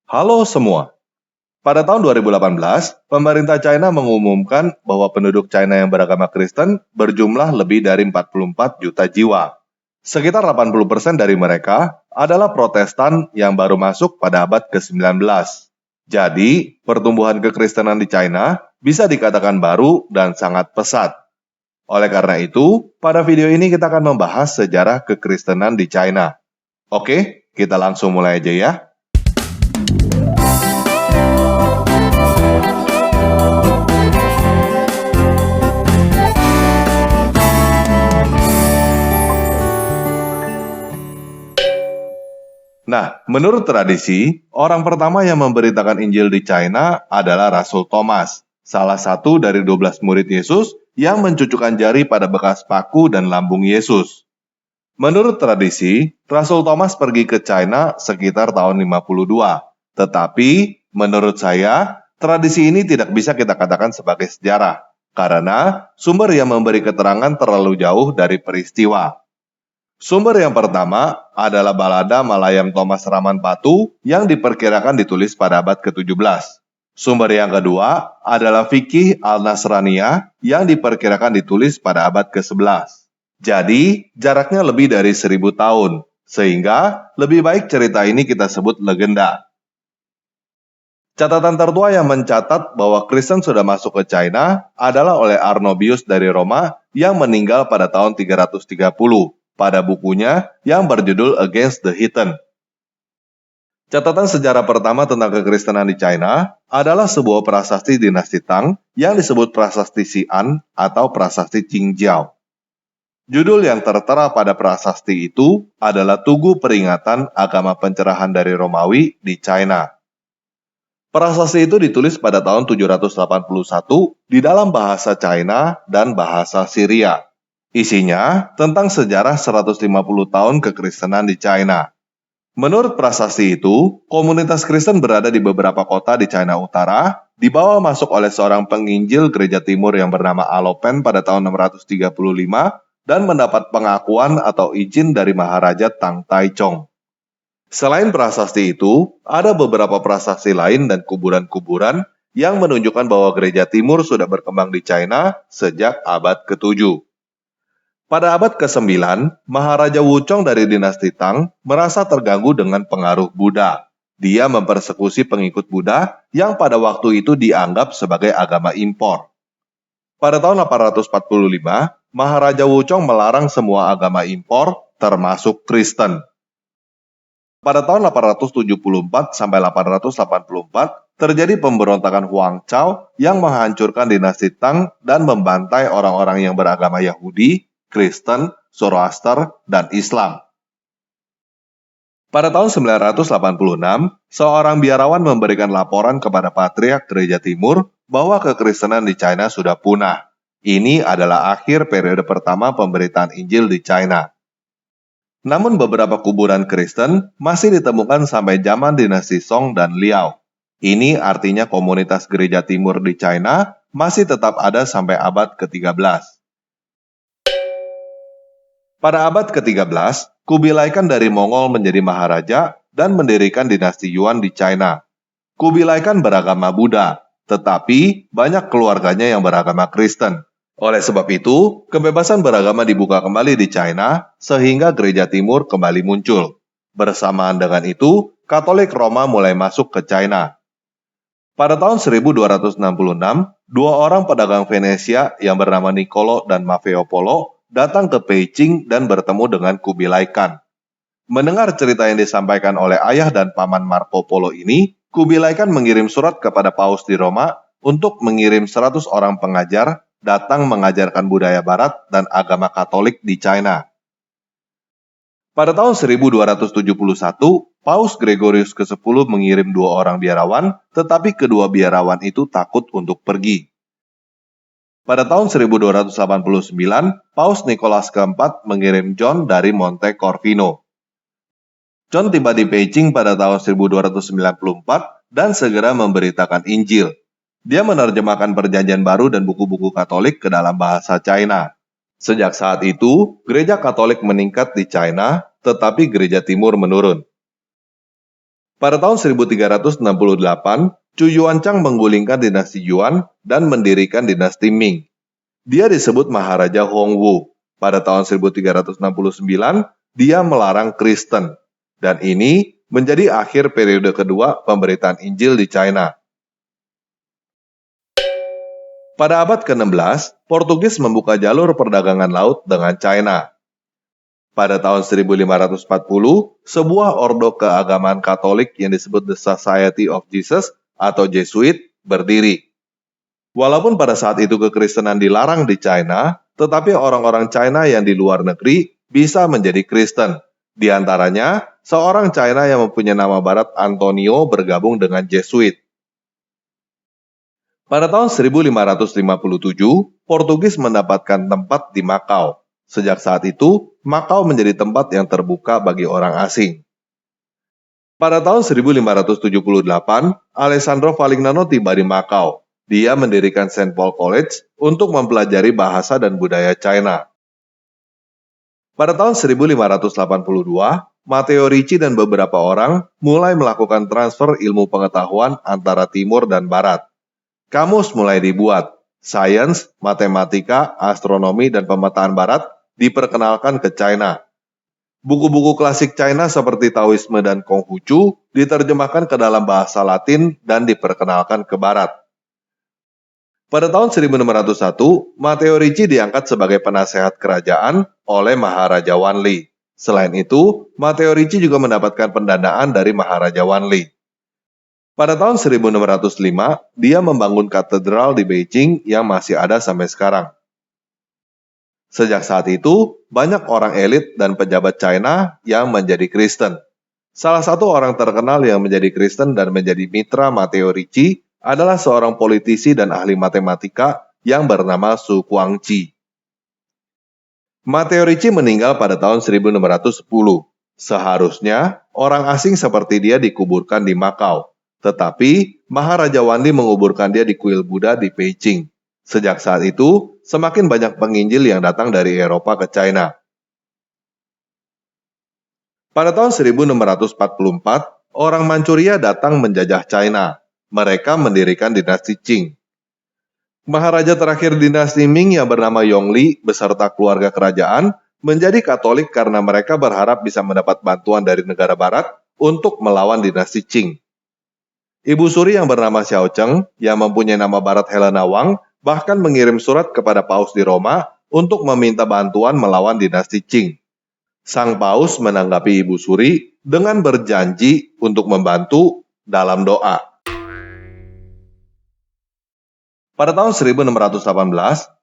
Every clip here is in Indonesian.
Halo semua. Pada tahun 2018, pemerintah China mengumumkan bahwa penduduk China yang beragama Kristen berjumlah lebih dari 44 juta jiwa. Sekitar 80% dari mereka adalah Protestan yang baru masuk pada abad ke-19. Jadi, pertumbuhan kekristenan di China bisa dikatakan baru dan sangat pesat. Oleh karena itu, pada video ini kita akan membahas sejarah kekristenan di China. Oke, kita langsung mulai aja ya. Nah, menurut tradisi, orang pertama yang memberitakan Injil di China adalah Rasul Thomas, salah satu dari 12 murid Yesus yang mencucukkan jari pada bekas paku dan lambung Yesus. Menurut tradisi, Rasul Thomas pergi ke China sekitar tahun 52. Tetapi, menurut saya, tradisi ini tidak bisa kita katakan sebagai sejarah, karena sumber yang memberi keterangan terlalu jauh dari peristiwa. Sumber yang pertama adalah balada Malayam Thomas Ramanpatu yang diperkirakan ditulis pada abad ke-17. Sumber yang kedua adalah Fikih Al-Nasraniyah yang diperkirakan ditulis pada abad ke-11. Jadi, jaraknya lebih dari 1000 tahun, sehingga lebih baik cerita ini kita sebut legenda. Catatan tertua yang mencatat bahwa Kristen sudah masuk ke China adalah oleh Arnobius dari Roma yang meninggal pada tahun 330 pada bukunya yang berjudul Against the Heathen. Catatan sejarah pertama tentang kekristenan di China adalah sebuah prasasti dinasti Tang yang disebut prasasti Xi'an atau prasasti Qingjiao. Judul yang tertera pada prasasti itu adalah Tugu Peringatan Agama Pencerahan dari Romawi di China. Prasasti itu ditulis pada tahun 781 di dalam bahasa China dan bahasa Syria. Isinya tentang sejarah 150 tahun kekristenan di China. Menurut prasasti itu, komunitas Kristen berada di beberapa kota di China Utara, dibawa masuk oleh seorang penginjil gereja timur yang bernama Alopen pada tahun 635 dan mendapat pengakuan atau izin dari Maharaja Tang Taichung. Selain prasasti itu, ada beberapa prasasti lain dan kuburan-kuburan yang menunjukkan bahwa gereja timur sudah berkembang di China sejak abad ke-7. Pada abad ke-9, Maharaja Wuchong dari dinasti Tang merasa terganggu dengan pengaruh Buddha. Dia mempersekusi pengikut Buddha yang pada waktu itu dianggap sebagai agama impor. Pada tahun 845, Maharaja Wuchong melarang semua agama impor, termasuk Kristen. Pada tahun 874 sampai 884, terjadi pemberontakan Huang Chao yang menghancurkan dinasti Tang dan membantai orang-orang yang beragama Yahudi, Kristen, Zoroaster, dan Islam. Pada tahun 986, seorang biarawan memberikan laporan kepada Patriark Gereja Timur bahwa kekristenan di China sudah punah. Ini adalah akhir periode pertama pemberitaan Injil di China. Namun beberapa kuburan Kristen masih ditemukan sampai zaman dinasti Song dan Liao. Ini artinya komunitas Gereja Timur di China masih tetap ada sampai abad ke-13. Pada abad ke-13, Kubilai Khan dari Mongol menjadi maharaja dan mendirikan dinasti Yuan di China. Kubilai Khan beragama Buddha, tetapi banyak keluarganya yang beragama Kristen. Oleh sebab itu, kebebasan beragama dibuka kembali di China sehingga Gereja Timur kembali muncul. Bersamaan dengan itu, Katolik Roma mulai masuk ke China. Pada tahun 1266, dua orang pedagang Venesia yang bernama Niccolo dan Maffeo Polo datang ke Beijing dan bertemu dengan Kubilai Khan. Mendengar cerita yang disampaikan oleh ayah dan paman Marco Polo ini, Kubilai Khan mengirim surat kepada Paus di Roma untuk mengirim 100 orang pengajar datang mengajarkan budaya barat dan agama Katolik di China. Pada tahun 1271, Paus Gregorius ke-10 mengirim 2 orang biarawan, tetapi kedua biarawan itu takut untuk pergi. Pada tahun 1289, Paus Nicholas keempat mengirim John dari Monte Corvino. John tiba di Beijing pada tahun 1294 dan segera memberitakan Injil. Dia menerjemahkan Perjanjian Baru dan buku-buku Katolik ke dalam bahasa China. Sejak saat itu, gereja Katolik meningkat di China, tetapi gereja Timur menurun. Pada tahun 1368, Chu Yuanchang menggulingkan dinasti Yuan dan mendirikan dinasti Ming. Dia disebut Maharaja Hongwu. Pada tahun 1369, dia melarang Kristen. Dan ini menjadi akhir periode kedua pemberitaan Injil di China. Pada abad ke-16, Portugis membuka jalur perdagangan laut dengan China. Pada tahun 1540, sebuah ordo keagamaan Katolik yang disebut The Society of Jesus atau Jesuit berdiri. Walaupun pada saat itu kekristenan dilarang di China, tetapi orang-orang China yang di luar negeri bisa menjadi Kristen. Di antaranya, seorang China yang mempunyai nama barat Antonio bergabung dengan Jesuit. Pada tahun 1557, Portugis mendapatkan tempat di Macau. Sejak saat itu, Macau menjadi tempat yang terbuka bagi orang asing. Pada tahun 1578, Alessandro Falignano tiba di Macau. Dia mendirikan St. Paul College untuk mempelajari bahasa dan budaya China. Pada tahun 1582, Matteo Ricci dan beberapa orang mulai melakukan transfer ilmu pengetahuan antara timur dan barat. Kamus mulai dibuat. Sains, matematika, astronomi, dan pemetaan barat diperkenalkan ke China. Buku-buku klasik China seperti Taoisme dan Konghucu diterjemahkan ke dalam bahasa Latin dan diperkenalkan ke barat. Pada tahun 1601, Matteo Ricci diangkat sebagai penasehat kerajaan oleh Maharaja Wanli. Selain itu, Matteo Ricci juga mendapatkan pendanaan dari Maharaja Wanli. Pada tahun 1605, dia membangun katedral di Beijing yang masih ada sampai sekarang. Sejak saat itu, banyak orang elit dan pejabat China yang menjadi Kristen. Salah satu orang terkenal yang menjadi Kristen dan menjadi mitra Matteo Ricci adalah seorang politisi dan ahli matematika yang bernama Su Guangqi. Matteo Ricci meninggal pada tahun 1610. Seharusnya, orang asing seperti dia dikuburkan di Macau. Tetapi, Maharaja Wanli menguburkan dia di kuil Buddha di Beijing. Sejak saat itu, semakin banyak penginjil yang datang dari Eropa ke China. Pada tahun 1644, orang Manchuria datang menjajah China. Mereka mendirikan dinasti Qing. Maharaja terakhir dinasti Ming yang bernama Yongli beserta keluarga kerajaan menjadi Katolik karena mereka berharap bisa mendapat bantuan dari negara barat untuk melawan dinasti Qing. Ibu suri yang bernama Xiao Cheng yang mempunyai nama barat Helena Wang bahkan mengirim surat kepada Paus di Roma untuk meminta bantuan melawan dinasti Qing. Sang Paus menanggapi Ibu Suri dengan berjanji untuk membantu dalam doa. Pada tahun 1618,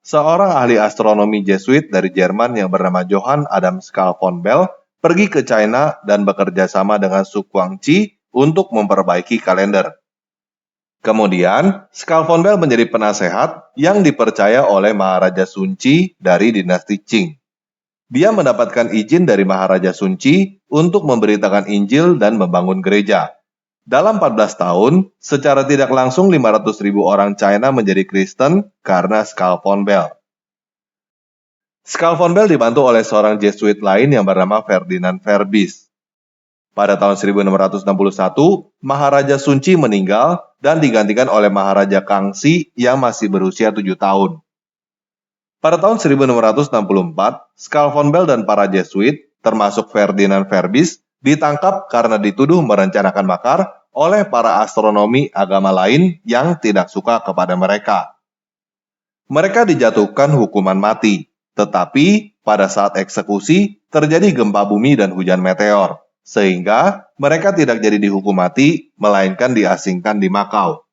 seorang ahli astronomi Jesuit dari Jerman yang bernama Johann Adam Schall von Bell pergi ke China dan bekerja sama dengan Su Guangqi untuk memperbaiki kalender. Kemudian, Schall von Bell menjadi penasehat yang dipercaya oleh Maharaja Sunci dari dinasti Qing. Dia mendapatkan izin dari Maharaja Sunci untuk memberitakan Injil dan membangun gereja. Dalam 14 tahun, secara tidak langsung 500.000 orang China menjadi Kristen karena Schall von Bell. Schall von Bell dibantu oleh seorang Jesuit lain yang bernama Ferdinand Verbis. Pada tahun 1661, Maharaja Sunci meninggal dan digantikan oleh Maharaja Kangxi yang masih berusia 7 tahun. Pada tahun 1664, Schall von Bell dan para Jesuit, termasuk Ferdinand Verbis, ditangkap karena dituduh merencanakan makar oleh para astronomi agama lain yang tidak suka kepada mereka. Mereka dijatuhkan hukuman mati, tetapi pada saat eksekusi terjadi gempa bumi dan hujan meteor, sehingga mereka tidak jadi dihukum mati, melainkan diasingkan di Macau.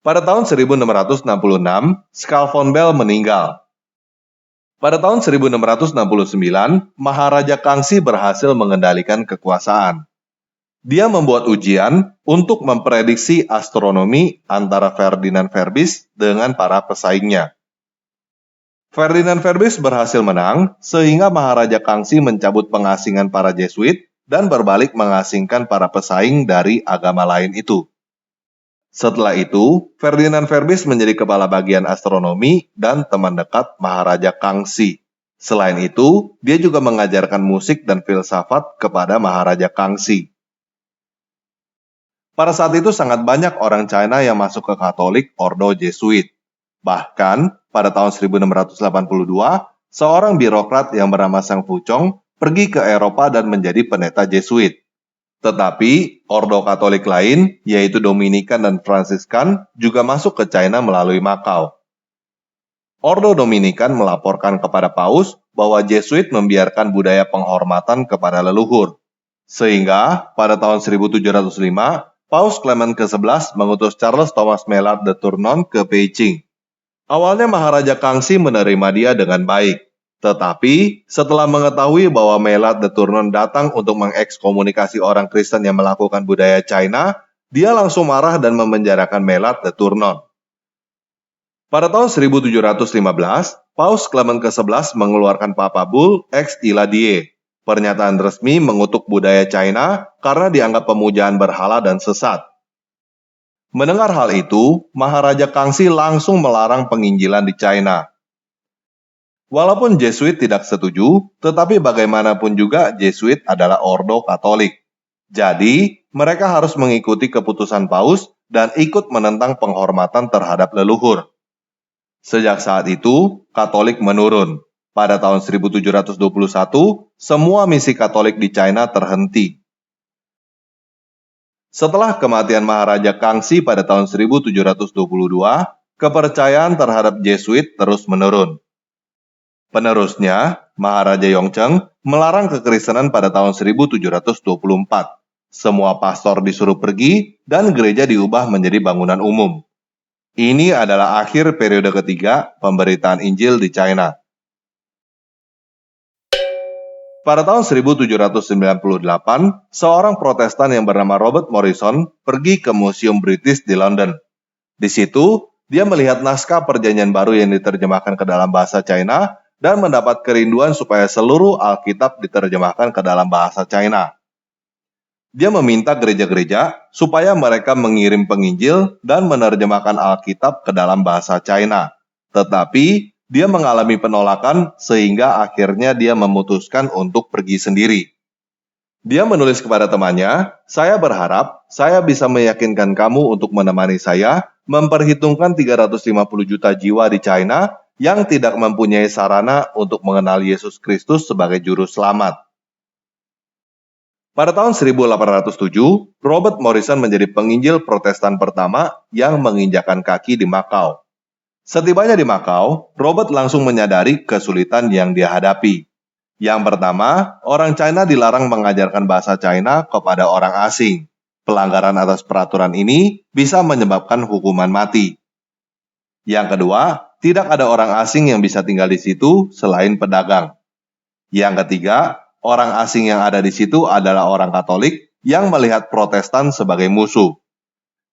Pada tahun 1666, Schall von Bell meninggal. Pada tahun 1669, Maharaja Kangxi berhasil mengendalikan kekuasaan. Dia membuat ujian untuk memprediksi astronomi antara Ferdinand Verbis dengan para pesaingnya. Ferdinand Verbis berhasil menang, sehingga Maharaja Kangxi mencabut pengasingan para Jesuit dan berbalik mengasingkan para pesaing dari agama lain itu. Setelah itu, Ferdinand Verbis menjadi kepala bagian astronomi dan teman dekat Maharaja Kangxi. Selain itu, dia juga mengajarkan musik dan filsafat kepada Maharaja Kangxi. Pada saat itu sangat banyak orang China yang masuk ke Katolik Ordo Jesuit. Bahkan, pada tahun 1682, seorang birokrat yang bernama Sang Fuchong pergi ke Eropa dan menjadi pendeta Jesuit. Tetapi, ordo Katolik lain, yaitu Dominikan dan Fransiskan, juga masuk ke China melalui Makau. Ordo Dominikan melaporkan kepada Paus bahwa Jesuit membiarkan budaya penghormatan kepada leluhur. Sehingga, pada tahun 1705, Paus Clement ke-11 mengutus Charles Thomas Maillard de Tournon ke Beijing. Awalnya Maharaja Kangxi menerima dia dengan baik. Tetapi, setelah mengetahui bahwa Maillard de Tournon datang untuk mengekskomunikasi orang Kristen yang melakukan budaya China, dia langsung marah dan memenjarakan Maillard de Tournon. Pada tahun 1715, Paus Clement ke-11 mengeluarkan Papa Bull Ex Illa Die, pernyataan resmi mengutuk budaya China karena dianggap pemujaan berhala dan sesat. Mendengar hal itu, Maharaja Kangxi langsung melarang penginjilan di China. Walaupun Jesuit tidak setuju, tetapi bagaimanapun juga Jesuit adalah ordo Katolik. Jadi, mereka harus mengikuti keputusan Paus dan ikut menentang penghormatan terhadap leluhur. Sejak saat itu, Katolik menurun. Pada tahun 1721, semua misi Katolik di China terhenti. Setelah kematian Maharaja Kangxi pada tahun 1722, kepercayaan terhadap Jesuit terus menurun. Penerusnya, Maharaja Yongzheng melarang kekristenan pada tahun 1724. Semua pastor disuruh pergi dan gereja diubah menjadi bangunan umum. Ini adalah akhir periode ketiga pemberitaan Injil di China. Pada tahun 1798, seorang Protestan yang bernama Robert Morrison pergi ke Museum British di London. Di situ, dia melihat naskah Perjanjian Baru yang diterjemahkan ke dalam bahasa China dan mendapat kerinduan supaya seluruh Alkitab diterjemahkan ke dalam bahasa China. Dia meminta gereja-gereja supaya mereka mengirim penginjil dan menerjemahkan Alkitab ke dalam bahasa China. Tetapi, dia mengalami penolakan sehingga akhirnya dia memutuskan untuk pergi sendiri. Dia menulis kepada temannya, "Saya berharap saya bisa meyakinkan kamu untuk menemani saya memperhitungkan 350 juta jiwa di China yang tidak mempunyai sarana untuk mengenal Yesus Kristus sebagai juru selamat." Pada tahun 1807, Robert Morrison menjadi penginjil Protestan pertama yang menginjakan kaki di Makau. Setibanya di Makau, Robert langsung menyadari kesulitan yang dia hadapi. Yang pertama, orang China dilarang mengajarkan bahasa China kepada orang asing. Pelanggaran atas peraturan ini bisa menyebabkan hukuman mati. Yang kedua, tidak ada orang asing yang bisa tinggal di situ selain pedagang. Yang ketiga, orang asing yang ada di situ adalah orang Katolik yang melihat Protestan sebagai musuh.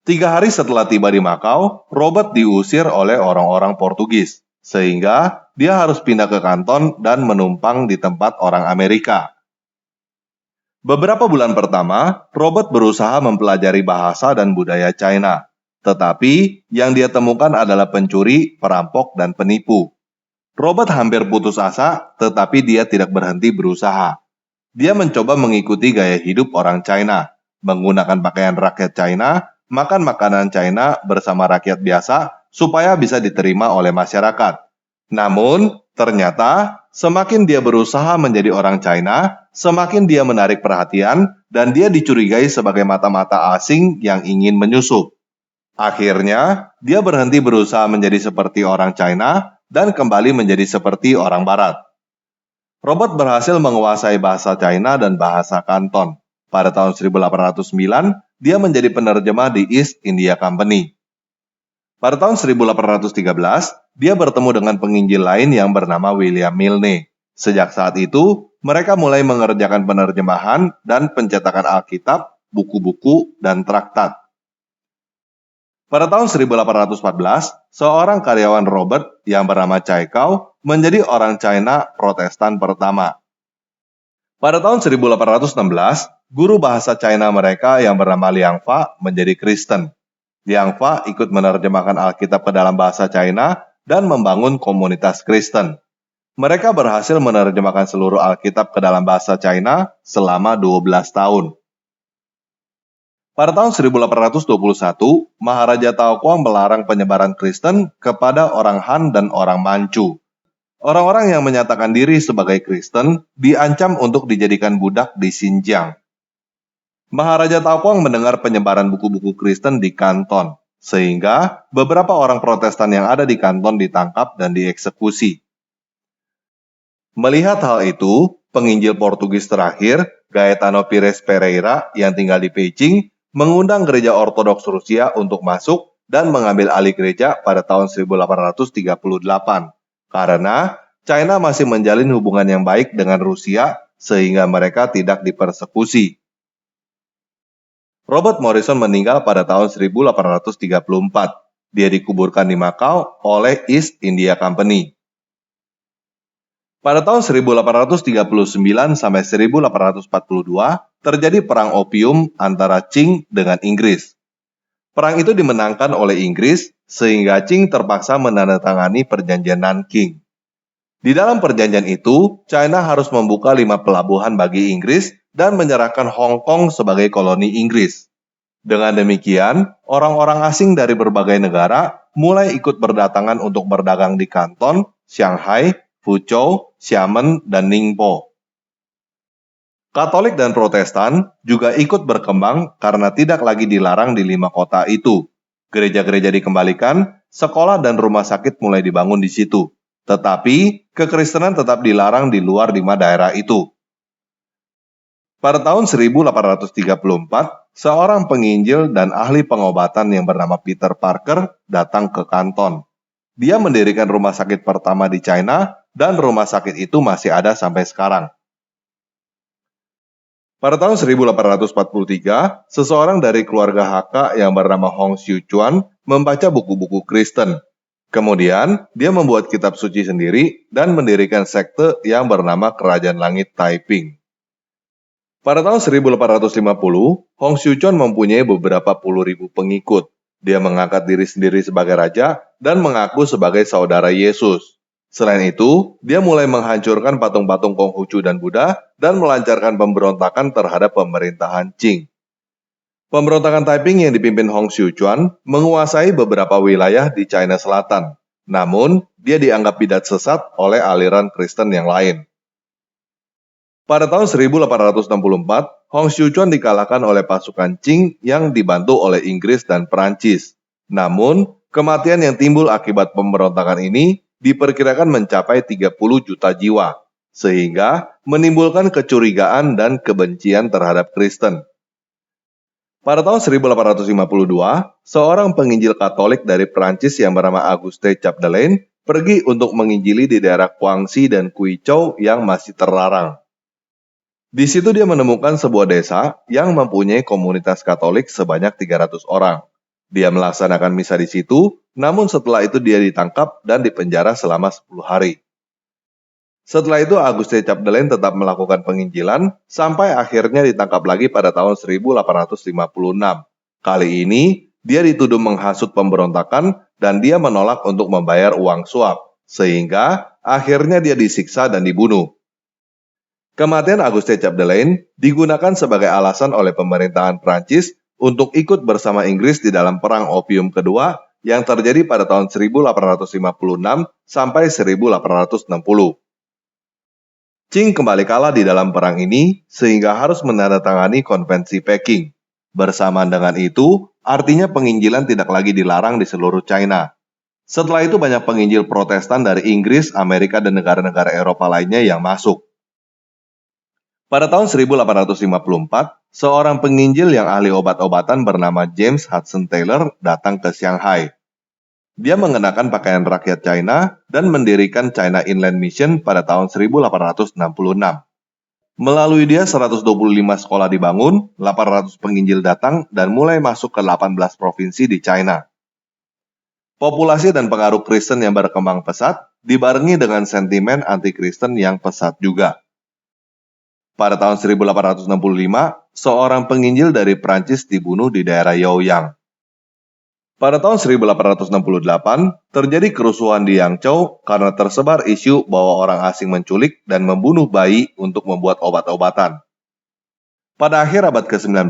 3 hari setelah tiba di Makau, Robert diusir oleh orang-orang Portugis, sehingga dia harus pindah ke kanton dan menumpang di tempat orang Amerika. Beberapa bulan pertama, Robert berusaha mempelajari bahasa dan budaya China. Tetapi, yang dia temukan adalah pencuri, perampok, dan penipu. Robert hampir putus asa, tetapi dia tidak berhenti berusaha. Dia mencoba mengikuti gaya hidup orang China, menggunakan pakaian rakyat China, makan makanan China bersama rakyat biasa, supaya bisa diterima oleh masyarakat. Namun, ternyata semakin dia berusaha menjadi orang China, semakin dia menarik perhatian dan dia dicurigai sebagai mata-mata asing yang ingin menyusup. Akhirnya, dia berhenti berusaha menjadi seperti orang China dan kembali menjadi seperti orang Barat. Robert berhasil menguasai bahasa China dan bahasa Kanton. Pada tahun 1809, dia menjadi penerjemah di East India Company. Pada tahun 1813, dia bertemu dengan penginjil lain yang bernama William Milne. Sejak saat itu, mereka mulai mengerjakan penerjemahan dan pencetakan Alkitab, buku-buku, dan traktat. Pada tahun 1814, seorang karyawan Robert yang bernama Chai Kau menjadi orang China Protestan pertama. Pada tahun 1816, guru bahasa China mereka yang bernama Liang Fa menjadi Kristen. Liang Fa ikut menerjemahkan Alkitab ke dalam bahasa China dan membangun komunitas Kristen. Mereka berhasil menerjemahkan seluruh Alkitab ke dalam bahasa China selama 12 tahun. Pada tahun 1821, Maharaja Taokuang melarang penyebaran Kristen kepada orang Han dan orang Manchu. Orang-orang yang menyatakan diri sebagai Kristen diancam untuk dijadikan budak di Xinjiang. Maharaja Taokuang mendengar penyebaran buku-buku Kristen di Kanton, sehingga beberapa orang Protestan yang ada di Kanton ditangkap dan dieksekusi. Melihat hal itu, penginjil Portugis terakhir, Gaetano Pires Pereira yang tinggal di Beijing, mengundang gereja Ortodoks Rusia untuk masuk dan mengambil alih gereja pada tahun 1838. Karena China masih menjalin hubungan yang baik dengan Rusia sehingga mereka tidak dipersekusi. Robert Morrison meninggal pada tahun 1834. Dia dikuburkan di Macau oleh East India Company. Pada tahun 1839 sampai 1842 terjadi perang opium antara Qing dengan Inggris. Perang itu dimenangkan oleh Inggris sehingga Qing terpaksa menandatangani perjanjian Nanking. Di dalam perjanjian itu, China harus membuka 5 pelabuhan bagi Inggris dan menyerahkan Hong Kong sebagai koloni Inggris. Dengan demikian, orang-orang asing dari berbagai negara mulai ikut berdatangan untuk berdagang di Kanton, Shanghai, Fuzhou, Xiamen, dan Ningpo. Katolik dan Protestan juga ikut berkembang karena tidak lagi dilarang di 5 kota itu. Gereja-gereja dikembalikan, sekolah dan rumah sakit mulai dibangun di situ. Tetapi, kekristenan tetap dilarang di luar 5 daerah itu. Pada tahun 1834, seorang penginjil dan ahli pengobatan yang bernama Peter Parker datang ke Kanton. Dia mendirikan rumah sakit pertama di China dan rumah sakit itu masih ada sampai sekarang. Pada tahun 1843, seseorang dari keluarga Hakka yang bernama Hong Xiuquan membaca buku-buku Kristen. Kemudian, dia membuat kitab suci sendiri dan mendirikan sekte yang bernama Kerajaan Langit Taiping. Pada tahun 1850, Hong Xiuquan mempunyai beberapa puluh ribu pengikut. Dia mengangkat diri sendiri sebagai raja dan mengaku sebagai saudara Yesus. Selain itu, dia mulai menghancurkan patung-patung Konghucu dan Buddha dan melancarkan pemberontakan terhadap pemerintahan Qing. Pemberontakan Taiping yang dipimpin Hong Xiuquan menguasai beberapa wilayah di China Selatan. Namun, dia dianggap bidat sesat oleh aliran Kristen yang lain. Pada tahun 1864, Hong Xiuquan dikalahkan oleh pasukan Qing yang dibantu oleh Inggris dan Perancis. Namun, kematian yang timbul akibat pemberontakan ini diperkirakan mencapai 30 juta jiwa, sehingga menimbulkan kecurigaan dan kebencian terhadap Kristen. Pada tahun 1852, seorang penginjil Katolik dari Prancis yang bernama Auguste Chapdelaine pergi untuk menginjili di daerah Guangxi dan Guizhou yang masih terlarang. Di situ dia menemukan sebuah desa yang mempunyai komunitas Katolik sebanyak 300 orang. Dia melaksanakan misa di situ, namun setelah itu dia ditangkap dan dipenjara selama 10 hari. Setelah itu Auguste Chapdelaine tetap melakukan penginjilan sampai akhirnya ditangkap lagi pada tahun 1856. Kali ini, dia dituduh menghasut pemberontakan dan dia menolak untuk membayar uang suap, sehingga akhirnya dia disiksa dan dibunuh. Kematian Auguste Chapdelaine digunakan sebagai alasan oleh pemerintahan Prancis untuk ikut bersama Inggris di dalam Perang Opium Kedua yang terjadi pada tahun 1856 sampai 1860. Qing kembali kalah di dalam perang ini sehingga harus menandatangani Konvensi Peking. Bersamaan dengan itu, artinya penginjilan tidak lagi dilarang di seluruh China. Setelah itu banyak penginjil Protestan dari Inggris, Amerika, dan negara-negara Eropa lainnya yang masuk. Pada tahun 1854, seorang penginjil yang ahli obat-obatan bernama James Hudson Taylor datang ke Shanghai. Dia mengenakan pakaian rakyat China dan mendirikan China Inland Mission pada tahun 1866. Melalui dia 125 sekolah dibangun, 800 penginjil datang dan mulai masuk ke 18 provinsi di China. Populasi dan pengaruh Kristen yang berkembang pesat dibarengi dengan sentimen anti-Kristen yang pesat juga. Pada tahun 1865, seorang penginjil dari Prancis dibunuh di daerah Yaoyang. Pada tahun 1868, terjadi kerusuhan di Yangzhou karena tersebar isu bahwa orang asing menculik dan membunuh bayi untuk membuat obat-obatan. Pada akhir abad ke-19,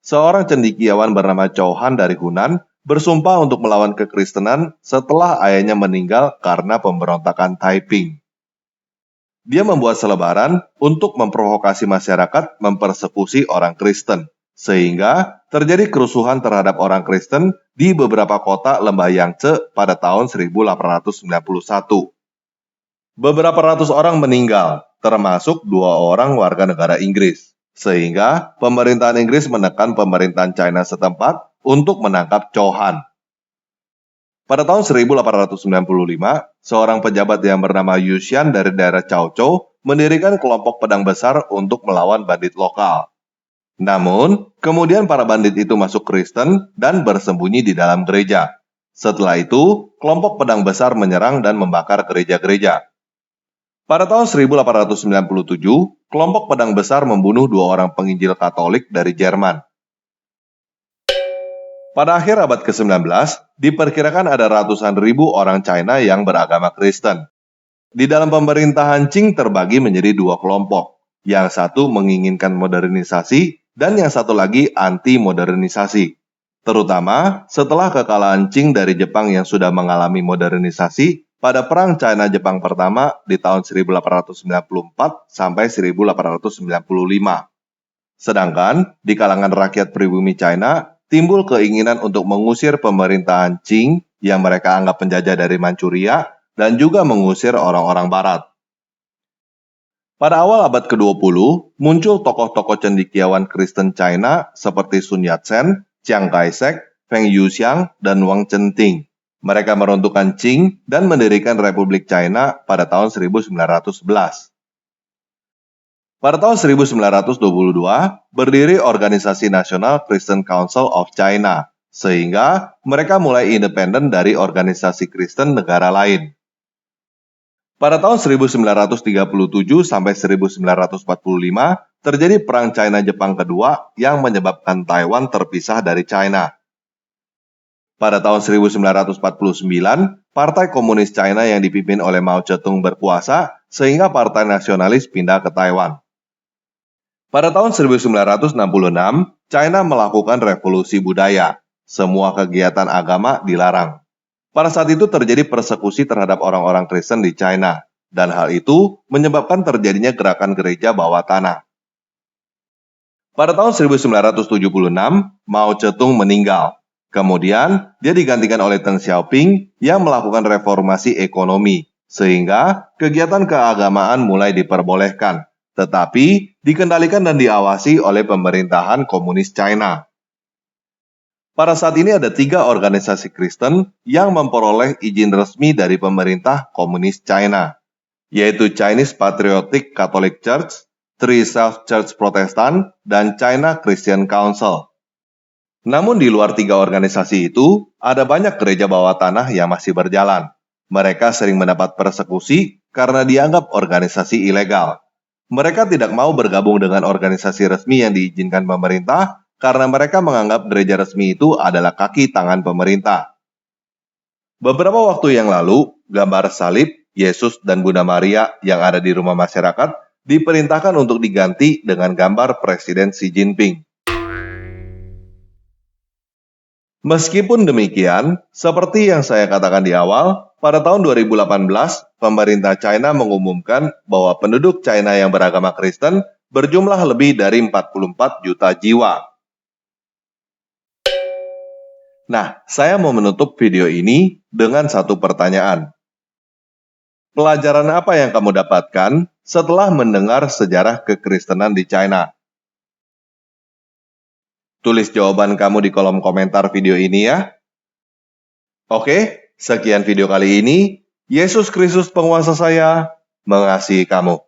seorang cendekiawan bernama Chou Han dari Hunan bersumpah untuk melawan kekristenan setelah ayahnya meninggal karena pemberontakan Taiping. Dia membuat selebaran untuk memprovokasi masyarakat mempersekusi orang Kristen, sehingga terjadi kerusuhan terhadap orang Kristen di beberapa kota lembah Yangtze pada tahun 1891. Beberapa ratus orang meninggal, termasuk 2 orang warga negara Inggris, sehingga pemerintahan Inggris menekan pemerintahan China setempat untuk menangkap Chou Han. Pada tahun 1895, seorang pejabat yang bernama Yu Xian dari daerah Chaozhou mendirikan kelompok pedang besar untuk melawan bandit lokal. Namun, kemudian para bandit itu masuk Kristen dan bersembunyi di dalam gereja. Setelah itu, kelompok pedang besar menyerang dan membakar gereja-gereja. Pada tahun 1897, kelompok pedang besar membunuh 2 orang penginjil Katolik dari Jerman. Pada akhir abad ke-19, diperkirakan ada ratusan ribu orang China yang beragama Kristen. Di dalam pemerintahan Qing terbagi menjadi 2 kelompok. Yang satu menginginkan modernisasi dan yang satu lagi anti-modernisasi. Terutama setelah kekalahan Qing dari Jepang yang sudah mengalami modernisasi pada Perang China-Jepang pertama di tahun 1894 sampai 1895. Sedangkan di kalangan rakyat pribumi China, timbul keinginan untuk mengusir pemerintahan Qing yang mereka anggap penjajah dari Manchuria dan juga mengusir orang-orang Barat. Pada awal abad ke-20, muncul tokoh-tokoh cendekiawan Kristen China seperti Sun Yat-sen, Chiang Kai-shek, Feng Yuxiang, dan Wang Chengting. Mereka meruntuhkan Qing dan mendirikan Republik China pada tahun 1911. Pada tahun 1922, berdiri Organisasi Nasional Christian Council of China, sehingga mereka mulai independen dari organisasi Kristen negara lain. Pada tahun 1937 sampai 1945, terjadi Perang China-Jepang kedua yang menyebabkan Taiwan terpisah dari China. Pada tahun 1949, Partai Komunis China yang dipimpin oleh Mao Zedong berkuasa, sehingga Partai Nasionalis pindah ke Taiwan. Pada tahun 1966, China melakukan revolusi budaya. Semua kegiatan agama dilarang. Pada saat itu terjadi persekusi terhadap orang-orang Kristen di China, dan hal itu menyebabkan terjadinya gerakan gereja bawah tanah. Pada tahun 1976, Mao Zedong meninggal. Kemudian, dia digantikan oleh Deng Xiaoping yang melakukan reformasi ekonomi, sehingga kegiatan keagamaan mulai diperbolehkan, tetapi dikendalikan dan diawasi oleh pemerintahan komunis China. Pada saat ini ada 3 organisasi Kristen yang memperoleh izin resmi dari pemerintah komunis China, yaitu Chinese Patriotic Catholic Church, Three Self Church Protestant, dan China Christian Council. Namun di luar 3 organisasi itu, ada banyak gereja bawah tanah yang masih berjalan. Mereka sering mendapat persekusi karena dianggap organisasi ilegal. Mereka tidak mau bergabung dengan organisasi resmi yang diizinkan pemerintah karena mereka menganggap gereja resmi itu adalah kaki tangan pemerintah. Beberapa waktu yang lalu, gambar salib, Yesus dan Bunda Maria yang ada di rumah masyarakat diperintahkan untuk diganti dengan gambar Presiden Xi Jinping. Meskipun demikian, seperti yang saya katakan di awal, pada tahun 2018, pemerintah China mengumumkan bahwa penduduk China yang beragama Kristen berjumlah lebih dari 44 juta jiwa. Nah, saya mau menutup video ini dengan satu pertanyaan. Pelajaran apa yang kamu dapatkan setelah mendengar sejarah kekristenan di China? Tulis jawaban kamu di kolom komentar video ini ya. Oke, sekian video kali ini. Yesus Kristus penguasa saya mengasihi kamu.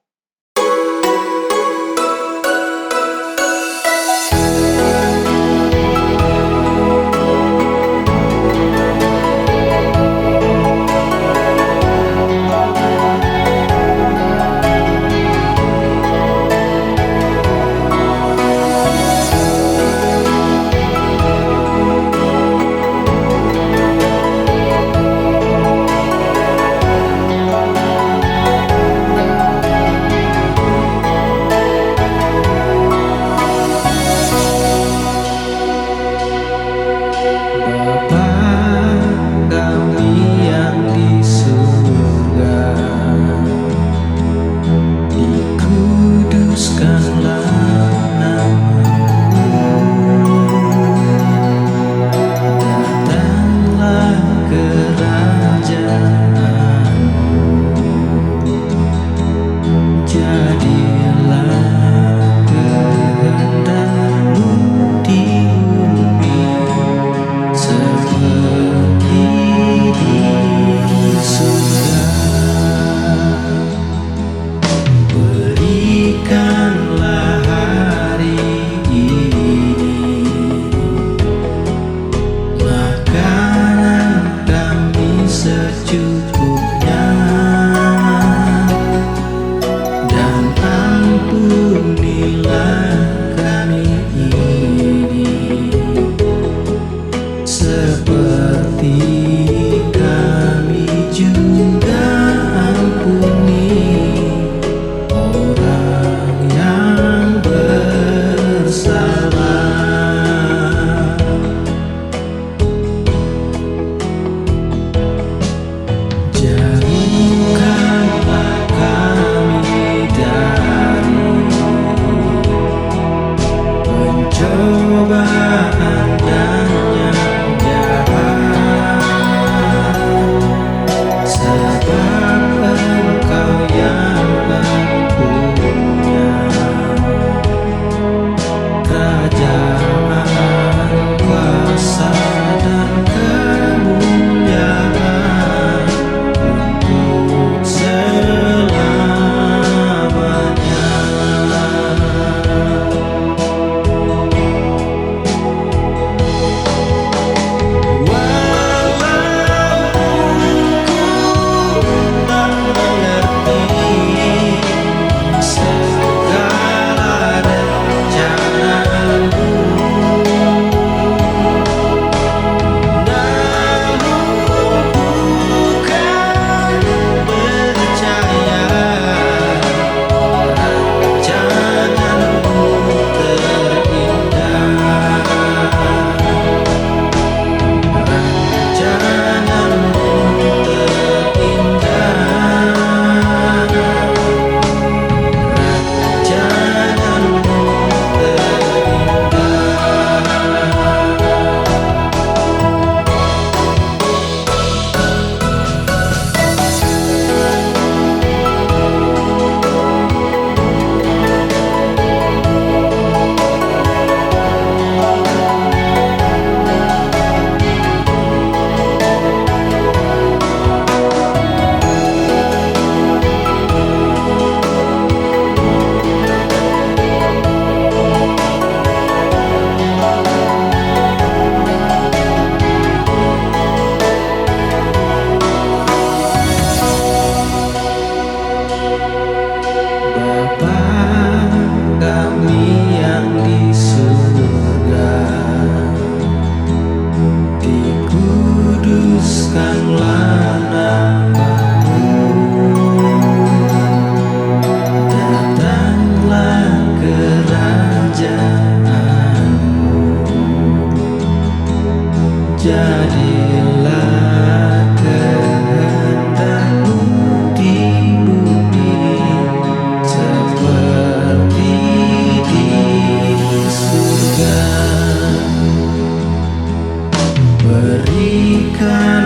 Jadilah kehendak-Mu di bumi seperti di surga. Berikan